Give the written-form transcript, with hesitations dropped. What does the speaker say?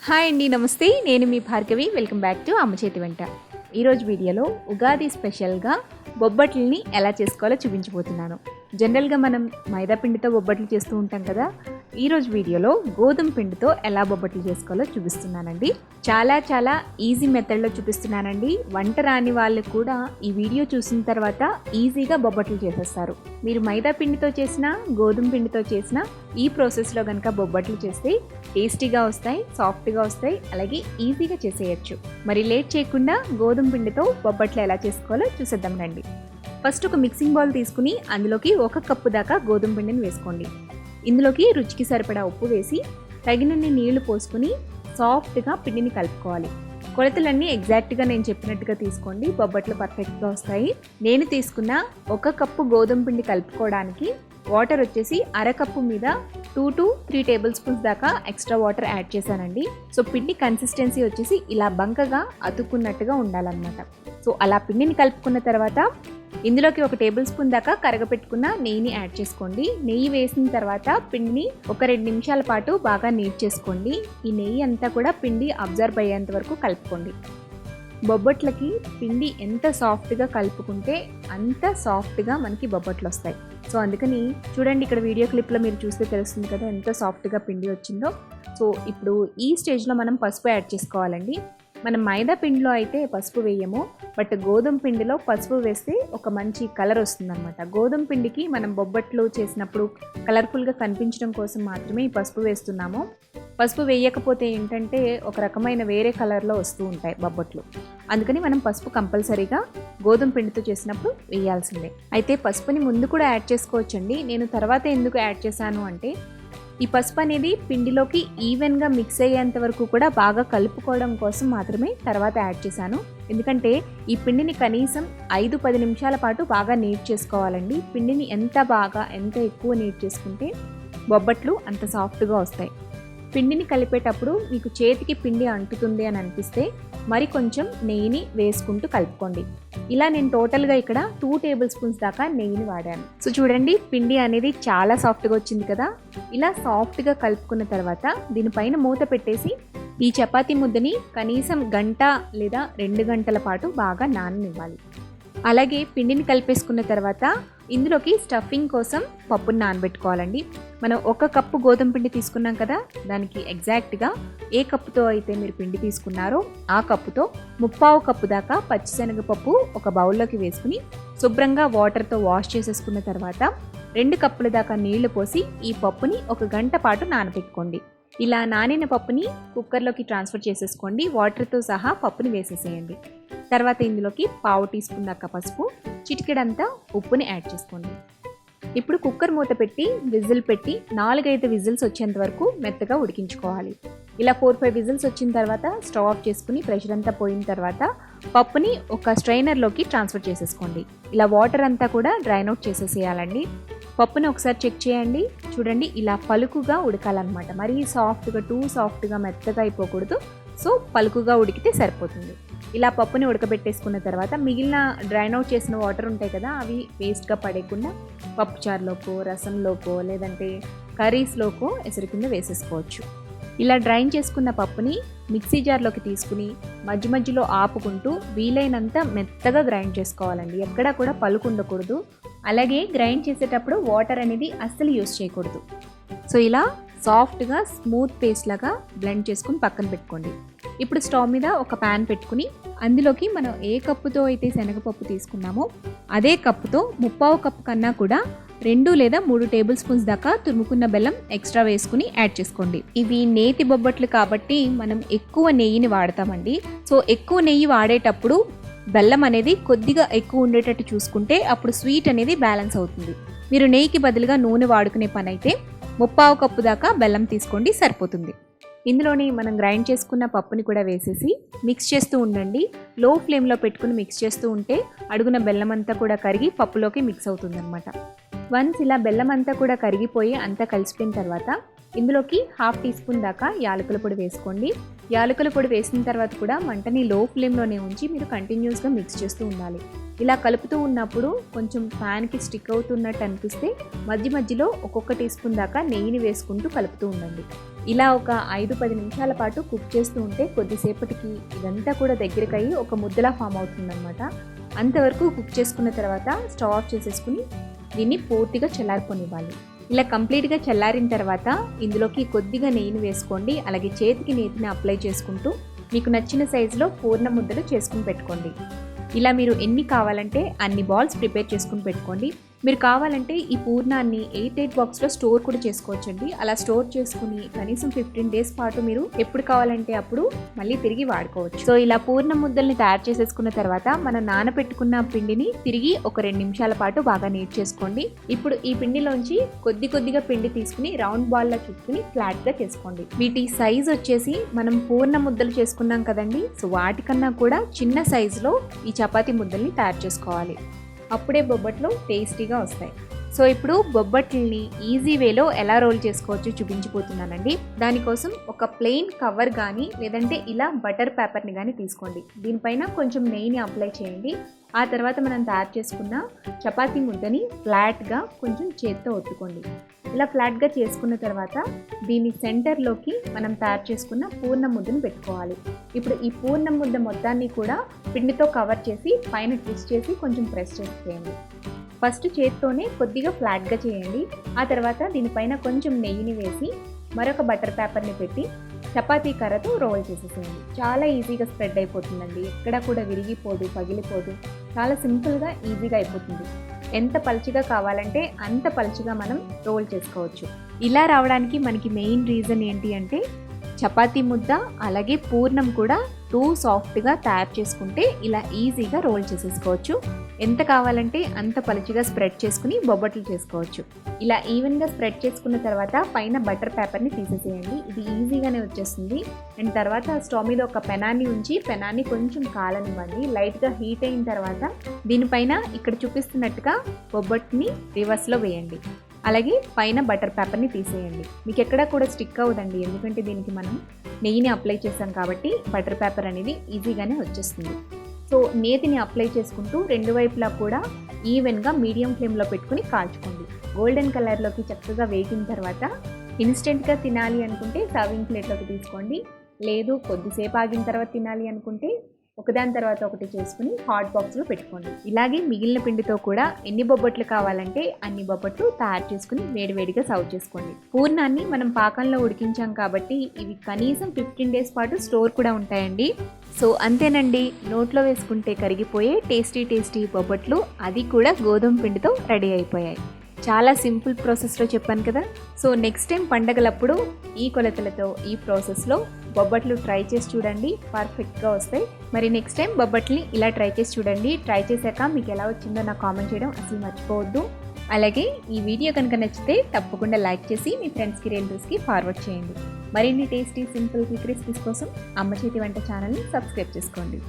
Hi అండి, నమస్తే. నేను మీ భార్గవి. వెల్కమ్ బ్యాక్ టు అమ్మ చేతి వంట. ఈరోజు వీడియోలో ఉగాది స్పెషల్గా బొబ్బట్లని ఎలా చేసుకోవాలో చూపించబోతున్నాను. జనరల్గా మనం మైదా పిండితో బొబ్బట్లు చేస్తూ ఉంటాం కదా. ఈరోజు వీడియోలో గోధుమ పిండితో ఎలా బొబ్బట్లు చేసుకోవాలో చూపిస్తున్నానండి. చాలా ఈజీ మెథడ్లో చూపిస్తున్నానండి. వంట రాని వాళ్ళు కూడా ఈ వీడియో చూసిన తర్వాత ఈజీగా బొబ్బట్లు చేసేస్తారు. మీరు మైదా పిండితో చేసినా గోధుమ పిండితో చేసినా ఈ ప్రాసెస్లో కనుక బొబ్బట్లు చేస్తే టేస్టీగా వస్తాయి, సాఫ్ట్గా వస్తాయి, అలాగే ఈజీగా చేసేయచ్చు. మరి లేట్ చేయకుండా గోధుమ పిండితో బొబ్బట్లు ఎలా చేసుకోవాలో చూసేద్దాం రండి. ఫస్ట్ ఒక మిక్సింగ్ బౌల్ తీసుకుని అందులోకి 1 కప్పు దాకా గోధుమ పిండిని వేసుకోండి. ఇందులోకి రుచికి సరిపడా ఉప్పు వేసి తగినన్ని నీళ్లు పోసుకుని సాఫ్ట్గా పిండిని కలుపుకోవాలి. కొలతలన్నీ ఎగ్జాక్ట్గా నేను చెప్పినట్టుగా తీసుకోండి, బొబ్బట్లు పర్ఫెక్ట్గా వస్తాయి. నేను తీసుకున్న 1 కప్పు గోధుమ పిండి కలుపుకోవడానికి వాటర్ వచ్చేసి అరకప్పు మీద 2 to 3 టేబుల్ స్పూన్స్ దాకా ఎక్స్ట్రా వాటర్ యాడ్ చేశానండి. సో పిండి కన్సిస్టెన్సీ వచ్చేసి ఇలా బంకగా అతుక్కున్నట్టుగా ఉండాలన్నమాట. సో అలా పిండిని కలుపుకున్న తర్వాత ఇందులోకి 1 టేబుల్ స్పూన్ దాకా కరగపెట్టుకున్న నెయ్యిని యాడ్ చేసుకోండి. నెయ్యి వేసిన తర్వాత పిండిని ఒక 2 నిమిషాల పాటు బాగా నీట్ చేసుకోండి. ఈ నెయ్యి అంతా కూడా పిండి అబ్జర్వ్ అయ్యేంత వరకు కలుపుకోండి. బొబ్బట్లకి పిండి ఎంత సాఫ్ట్గా కలుపుకుంటే అంత సాఫ్ట్గా మనకి బొబ్బట్లు వస్తాయి. సో అందుకని చూడండి, ఇక్కడ వీడియో క్లిప్లో మీరు చూస్తే తెలుస్తుంది కదా ఎంత సాఫ్ట్గా పిండి వచ్చిందో. సో ఇప్పుడు ఈ స్టేజ్లో మనం పసుపు యాడ్ చేసుకోవాలండి. మనం మైదా పిండిలో అయితే పసుపు వేయము, బట్ గోధుమ పిండిలో పసుపు వేస్తే ఒక మంచి కలర్ వస్తుందన్నమాట. గోధుమ పిండికి మనం బొబ్బట్లు చేసినప్పుడు కలర్ఫుల్గా కనిపించడం కోసం మాత్రమే ఈ పసుపు వేస్తున్నాము. పసుపు వేయకపోతే ఏంటంటే ఒక రకమైన వేరే కలర్లో వస్తూ ఉంటాయి బొబ్బట్లు. అందుకని మనం పసుపు కంపల్సరీగా గోధుమ పిండితో చేసినప్పుడు వేయాల్సిందే. అయితే పసుపుని ముందు కూడా యాడ్ చేసుకోవచ్చండి. నేను తర్వాత ఎందుకు యాడ్ చేశాను అంటే ఈ పసుపు అనేది పిండిలోకి ఈవెన్గా మిక్స్ అయ్యేంత వరకు కూడా బాగా కలుపుకోవడం కోసం మాత్రమే తర్వాత యాడ్ చేశాను. ఎందుకంటే ఈ పిండిని కనీసం 5-10 నిమిషాల పాటు బాగా నీట్ చేసుకోవాలండి. పిండిని ఎంత ఎక్కువ నీట్ చేసుకుంటే బొబ్బట్లు అంత సాఫ్ట్గా వస్తాయి. పిండిని కలిపేటప్పుడు మీకు చేతికి పిండి అంటుతుంది అని అనిపిస్తే మరి కొంచెం నెయ్యిని వేసుకుంటూ కలుపుకోండి. ఇలా నేను టోటల్గా ఇక్కడ 2 టేబుల్ స్పూన్స్ దాకా నెయ్యిని వాడాను. సో చూడండి, పిండి అనేది చాలా సాఫ్ట్గా వచ్చింది కదా. ఇలా సాఫ్ట్గా కలుపుకున్న తర్వాత దీనిపైన మూత పెట్టేసి ఈ చపాతీ ముద్దని కనీసం 1 గంట లేదా 2 గంటల పాటు బాగా నాననివ్వాలి. అలాగే పిండిని కలిపేసుకున్న తర్వాత ఇందులోకి స్టఫింగ్ కోసం పప్పుని నానబెట్టుకోవాలండి. మనం 1 కప్పు గోధుమ పిండి తీసుకున్నాం కదా, దానికి ఎగ్జాక్ట్గా ఏ కప్పుతో అయితే మీరు పిండి తీసుకున్నారో ఆ కప్పుతో 3/4 కప్పు దాకా పచ్చిశనగపప్పు ఒక బౌల్లోకి వేసుకుని శుభ్రంగా వాటర్తో వాష్ చేసేసుకున్న తర్వాత 2 కప్పుల దాకా నీళ్లు పోసి ఈ పప్పుని 1 గంట పాటు నానబెట్టుకోండి. ఇలా నానిన పప్పుని కుక్కర్లోకి ట్రాన్స్ఫర్ చేసేసుకోండి. వాటర్తో సహా పప్పుని వేసేసేయండి. తర్వాత ఇందులోకి 1/2 టీ స్పూన్ దాకా పసుపు, చిటికెడంతా ఉప్పుని యాడ్ చేసుకోండి. ఇప్పుడు కుక్కర్ మూత పెట్టి విజిల్ పెట్టి 4-5 విజిల్స్ వచ్చేంత వరకు మెత్తగా ఉడికించుకోవాలి. ఇలా 4-5 విజిల్స్ వచ్చిన తర్వాత స్టవ్ ఆఫ్ చేసుకుని ప్రెషర్ అంతా పోయిన తర్వాత పప్పుని ఒక స్ట్రైనర్లోకి ట్రాన్స్ఫర్ చేసేసుకోండి. ఇలా వాటర్ అంతా కూడా డ్రైన్ అవుట్ చేసేసేయాలండి. పప్పుని ఒకసారి చెక్ చేయండి. చూడండి, ఇలా పలుకుగా ఉడకాలన్నమాట. మరీ టూ సాఫ్ట్గా మెత్తగా అయిపోకూడదు. సో పలుకుగా ఉడికితే సరిపోతుంది. ఇలా పప్పుని ఉడకబెట్టేసుకున్న తర్వాత మిగిలిన డ్రైన్ అవుట్ చేసిన వాటర్ ఉంటాయి కదా, అవి వేస్ట్గా పడేయకుండా పప్పుచారులోకో, రసంలోకో, లేదంటే కర్రీస్లోకో ఎసరు కింద వేసేసుకోవచ్చు. ఇలా డ్రైన్ చేసుకున్న పప్పుని మిక్సీ జార్లోకి తీసుకుని మధ్యలో ఆపుకుంటూ వీలైనంత మెత్తగా గ్రైండ్ చేసుకోవాలండి. ఎక్కడా కూడా పలుకు ఉండకూడదు. అలాగే గ్రైండ్ చేసేటప్పుడు వాటర్ అనేది అస్సలు యూస్ చేయకూడదు. సో ఇలా సాఫ్ట్గా స్మూత్ పేస్ట్ లాగా బ్లెండ్ చేసుకుని పక్కన పెట్టుకోండి. ఇప్పుడు స్టవ్ మీద ఒక ప్యాన్ పెట్టుకుని అందులోకి మనం ఏ కప్పుతో అయితే శనగపప్పు తీసుకున్నామో అదే కప్పుతో 3/4 కప్పు కన్నా కూడా 2 లేదా 3 టేబుల్ స్పూన్స్ దాకా తురుముకున్న బెల్లం ఎక్స్ట్రా వేసుకుని యాడ్ చేసుకోండి. ఇవి నేతి బొబ్బట్లు కాబట్టి మనం ఎక్కువ నెయ్యిని వాడతామండి. సో ఎక్కువ నెయ్యి వాడేటప్పుడు బెల్లం అనేది కొద్దిగా ఎక్కువ ఉండేటట్టు చూసుకుంటే అప్పుడు స్వీట్ అనేది బ్యాలెన్స్ అవుతుంది. మీరు నెయ్యికి బదులుగా నూనె వాడుకునే పని అయితే 3/4 కప్పు దాకా బెల్లం తీసుకోండి, సరిపోతుంది. ఇందులోని మనం గ్రైండ్ చేసుకున్న పప్పుని కూడా వేసేసి మిక్స్ చేస్తూ ఉండండి. లో ఫ్లేమ్లో పెట్టుకుని మిక్స్ చేస్తూ ఉంటే అడుగున బెల్లం అంతా కూడా కరిగి పప్పులోకి మిక్స్ అవుతుంది అనమాట. వన్స్ ఇలా బెల్లం అంతా కూడా కరిగిపోయి అంతా కలిసిపోయిన తర్వాత ఇందులోకి హాఫ్ టీ స్పూన్ దాకా యాలకుల పొడి వేసుకోండి. యాలకుల పొడి వేసిన తర్వాత కూడా మంటని లో ఫ్లేమ్లోనే ఉంచి మీరు కంటిన్యూస్గా మిక్స్ చేస్తూ ఉండాలి. ఇలా కలుపుతూ ఉన్నప్పుడు కొంచెం ప్యాన్కి స్టిక్ అవుతున్నట్టు అనిపిస్తే మధ్య మధ్యలో ఒక్కొక్క టీ స్పూన్ దాకా నెయ్యిని వేసుకుంటూ కలుపుతూ ఉండండి. ఇలా ఒక 5-10 నిమిషాల పాటు కుక్ చేస్తూ ఉంటే కొద్దిసేపటికి ఇదంతా కూడా దగ్గరికి అయ్యి ఒక ముద్దలా ఫామ్ అవుతుందన్నమాట. అంతవరకు కుక్ చేసుకున్న తర్వాత స్టవ్ ఆఫ్ చేసేసుకుని దీన్ని పూర్తిగా చల్లారిపోనివ్వాలి. ఇలా కంప్లీట్గా చల్లారిన తర్వాత ఇందులోకి కొద్దిగా నెయ్యిని వేసుకోండి. అలాగే చేతికి నేతిని అప్లై చేసుకుంటూ మీకు నచ్చిన సైజులో పూర్ణ ముద్దలు చేసుకుని పెట్టుకోండి. ఇలా మీరు ఎన్ని కావాలంటే అన్ని బాల్స్ ప్రిపేర్ చేసుకుని పెట్టుకోండి. మీరు కావాలంటే ఈ పూర్ణాన్ని 8 బాక్స్లో స్టోర్ కూడా చేసుకోవచ్చండి. అలా స్టోర్ చేసుకుని కనీసం 15 డేస్ పాటు మీరు ఎప్పుడు కావాలంటే అప్పుడు మళ్ళీ తిరిగి వాడుకోవచ్చు. సో ఇలా పూర్ణ ముద్దల్ని తయారు చేసేసుకున్న తర్వాత మనం నానబెట్టుకున్న పిండిని తిరిగి ఒక 2 నిమిషాల పాటు బాగా నీట్ చేసుకోండి. ఇప్పుడు ఈ పిండిలోంచి కొద్దిగా పిండి తీసుకుని రౌండ్ బాల్లా చుట్టుకుని ఫ్లాట్గా చేసుకోండి. వీటి సైజ్ వచ్చేసి మనం పూర్ణ ముద్దలు చేసుకున్నాం కదండి, సో వాటికన్నా కూడా చిన్న సైజులో ఈ చపాతీ ముద్దల్ని తయారు చేసుకోవాలి. అప్పుడే బొబ్బట్లు టేస్టీగా వస్తాయి. సో ఇప్పుడు బొబ్బట్లని ఈజీ వేలో ఎలా రోల్ చేసుకోవచ్చో చూపించిపోతున్నానండి. దానికోసం ఒక ప్లెయిన్ కవర్ కానీ లేదంటే ఇలా బటర్ పేపర్ని కానీ తీసుకోండి. దీనిపైన కొంచెం నెయ్యిని అప్లై చేయండి. ఆ తర్వాత మనం తయారు చేసుకున్న చపాతీ ముద్దని ఫ్లాట్గా కొంచెం చేత్తో ఒత్తుకోండి. ఇలా ఫ్లాట్గా చేసుకున్న తర్వాత దీని సెంటర్లోకి మనం తయారు చేసుకున్న పూర్ణ ముద్దను పెట్టుకోవాలి. ఇప్పుడు ఈ పూర్ణ ముద్ద మొత్తాన్ని కూడా పిండితో కవర్ చేసి పైన ట్విస్ట్ చేసి కొంచెం ప్రెస్ చేసేయండి. ఫస్ట్ చేత్తోనే కొద్దిగా ఫ్లాట్గా చేయండి. ఆ తర్వాత దీనిపైన కొంచెం నెయ్యిని వేసి మరొక బటర్ పేపర్ని పెట్టి చపాతీ కర్రతో రోల్ చేసేసేయండి. చాలా ఈజీగా స్ప్రెడ్ అయిపోతుందండి. ఎక్కడ కూడా విరిగిపోదు, పగిలిపోదు. చాలా సింపుల్గా ఈజీగా అయిపోతుంది. ఎంత పలుచగా కావాలంటే అంత పలుచగా మనం రోల్ చేసుకోవచ్చు. ఇలా రావడానికి మనకి మెయిన్ రీజన్ ఏంటి అంటే చపాతీ ముద్ద అలాగే పూర్ణం కూడా టూ సాఫ్ట్గా తయారు చేసుకుంటే ఇలా ఈజీగా రోల్ చేసేసుకోవచ్చు. ఎంత కావాలంటే అంత పలుచగా స్ప్రెడ్ చేసుకుని బొబ్బట్లు చేసుకోవచ్చు. ఇలా ఈవెన్గా స్ప్రెడ్ చేసుకున్న తర్వాత పైన బటర్ పేపర్ని తీసేసేయండి. ఇది ఈజీగానే వచ్చేస్తుంది. అండ్ తర్వాత స్టవ్ మీద ఒక పెనాన్ని ఉంచి పెనాన్ని కొంచెం కాలనివ్వండి. లైట్గా హీట్ అయిన తర్వాత దీనిపైన ఇక్కడ చూపిస్తున్నట్టుగా బొబ్బట్ని రివర్స్లో వేయండి. అలాగే పైన బటర్ పేపర్ని తీసేయండి. మీకు ఎక్కడా కూడా స్టిక్ అవ్వదండి, ఎందుకంటే దీనికి మనం నెయ్యిని అప్లై చేసాం కాబట్టి బటర్ పేపర్ అనేది ఈజీగానే వచ్చేస్తుంది. సో నేతిని అప్లై చేసుకుంటూ రెండు వైపులా కూడా ఈవెన్గా మీడియం ఫ్లేమ్లో పెట్టుకుని కాల్చుకోండి. గోల్డెన్ కలర్లోకి చక్కగా వేగిన తర్వాత ఇన్స్టెంట్గా తినాలి అనుకుంటే సర్వింగ్ ప్లేట్లోకి తీసుకోండి. లేదు కొద్దిసేపు ఆగిన తర్వాత తినాలి అనుకుంటే ఒకదాని తర్వాత ఒకటి చేసుకుని హాట్ బాక్స్లో పెట్టుకోండి. ఇలాగే మిగిలిన పిండితో కూడా ఎన్ని బొబ్బట్లు కావాలంటే అన్ని బొబ్బట్లు తయారు చేసుకుని వేడివేడిగా సర్వ్ చేసుకోండి. పూర్ణాన్ని మనం పాకంలో ఉడికించాం కాబట్టి ఇవి కనీసం 15 డేస్ పాటు స్టోర్ కూడా ఉంటాయండి. సో అంతేనండి, నోట్లో వేసుకుంటే కరిగిపోయే టేస్టీ బొబ్బట్లు, అది కూడా గోధుమ పిండితో రెడీ అయిపోయాయి. చాలా సింపుల్ ప్రాసెస్లో చెప్పాను కదా. సో నెక్స్ట్ టైం పండగలప్పుడు ఈ కొలతలతో ఈ ప్రాసెస్లో బొబ్బట్లు ట్రై చేసి చూడండి, పర్ఫెక్ట్గా వస్తాయి. మరి నెక్స్ట్ టైం బొబ్బట్లని ఇలా ట్రై చేసి చూడండి. ట్రై చేశాక మీకు ఎలా వచ్చిందో నాకు కామెంట్ చేయడం అసలు మర్చిపోవద్దు. అలాగే ఈ వీడియో కనుక నచ్చితే తప్పకుండా లైక్ చేసి మీ ఫ్రెండ్స్కి రిలేటివ్స్కి ఫార్వర్డ్ చేయండి. మరిన్ని టేస్టీ సింపుల్ క్విక్ రెసిపీస్ కోసం అమ్మ చేతి వంట ఛానల్ని సబ్స్క్రైబ్ చేసుకోండి.